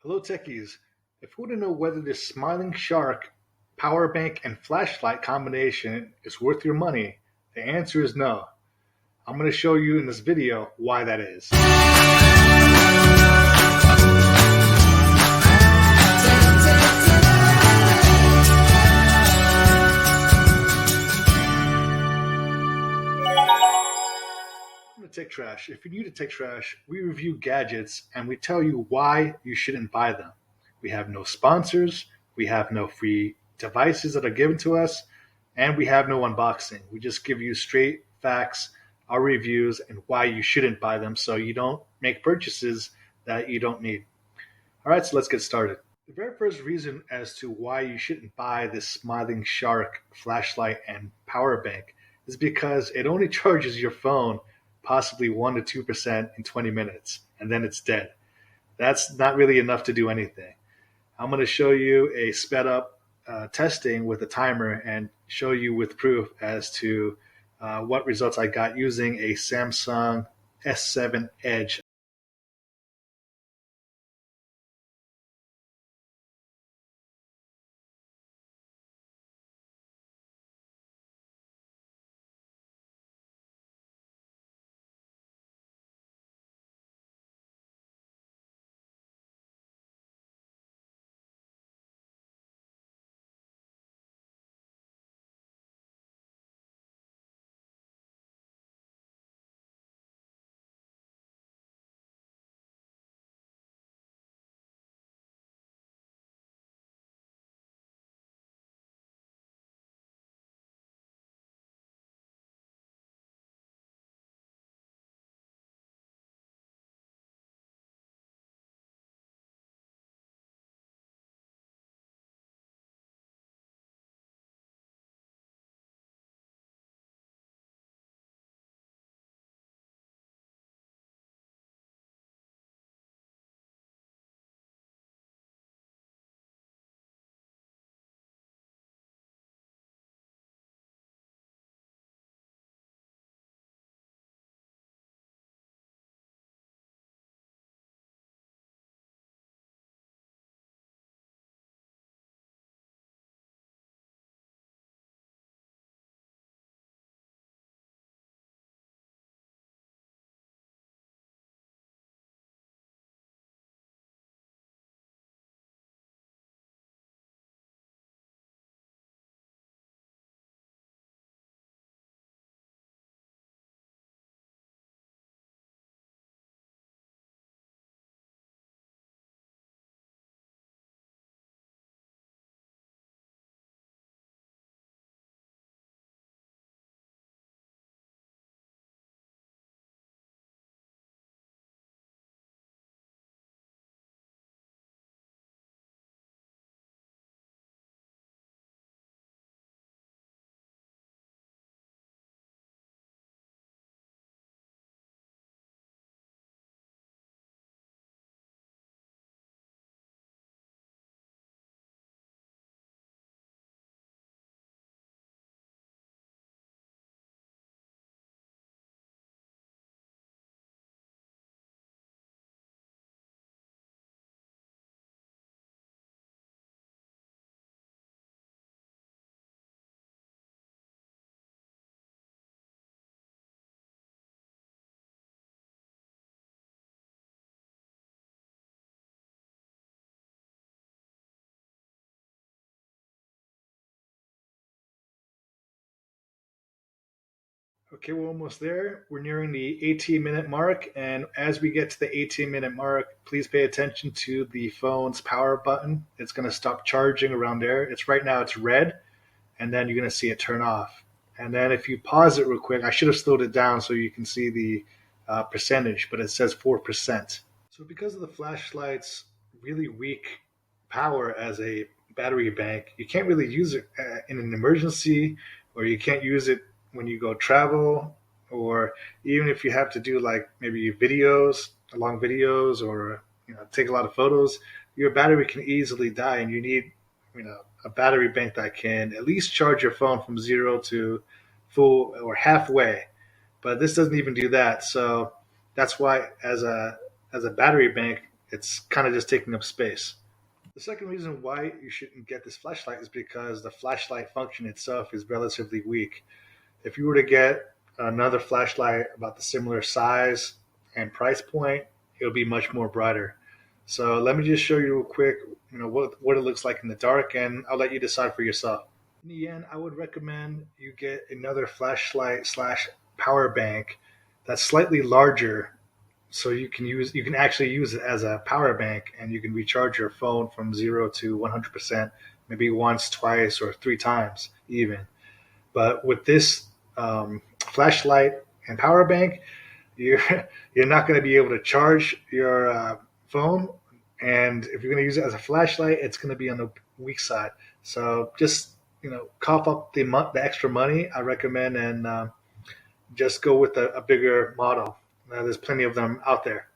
Hello techies. If you want to know whether this smiling shark, power bank, and flashlight combination is worth your money, the answer is no. I'm going to show you in this video why that is. Tech Trash. If you're new to Tech Trash, we review gadgets and we tell you why you shouldn't buy them. We have no sponsors, we have no free devices that are given to us, and we have no unboxing. We just give you straight facts, our reviews, and why you shouldn't buy them so you don't make purchases that you don't need. All right, so let's get started. The very first reason as to why you shouldn't buy this smiling shark flashlight and power bank is because it only charges your phone possibly 1 to 2% in 20 minutes, and then it's dead. That's not really enough to do anything. I'm going to show you a sped up testing with a timer and show you with proof as to what results I got using a Samsung S7 Edge. Okay, we're almost there. We're nearing the 18-minute mark, and as we get to the 18-minute mark, please pay attention to the phone's power button. It's going to stop charging around there. It's right now it's red, and then you're going to see it turn off. And then if you pause it real quick, I should have slowed it down so you can see the percentage, but it says 4%. So because of the flashlight's really weak power as a battery bank, you can't really use it in an emergency, or you can't use it when you go travel, or even if you have to do like maybe videos, long videos, or take a lot of photos, your battery can easily die, and you need a battery bank that can at least charge your phone from 0 to full or halfway. But this doesn't even do that. So that's why as a battery bank, It's kind of just taking up space. The second reason why you shouldn't get this flashlight is because the flashlight function itself is relatively weak. If you were to get another flashlight about the similar size and price point, it'll be much more brighter. So let me just show you real quick, what it looks like in the dark, and I'll let you decide for yourself. In the end, I would recommend you get another flashlight slash power bank that's slightly larger, so you can actually use it as a power bank, and you can recharge your phone from 0 to 100%, maybe once, twice, or 3 times even. But with this flashlight and power bank, you're you're not going to be able to charge your phone, and if you're going to use it as a flashlight, it's going to be on the weak side. So just cough up the extra money, I recommend, and just go with a bigger model. There's plenty of them out there.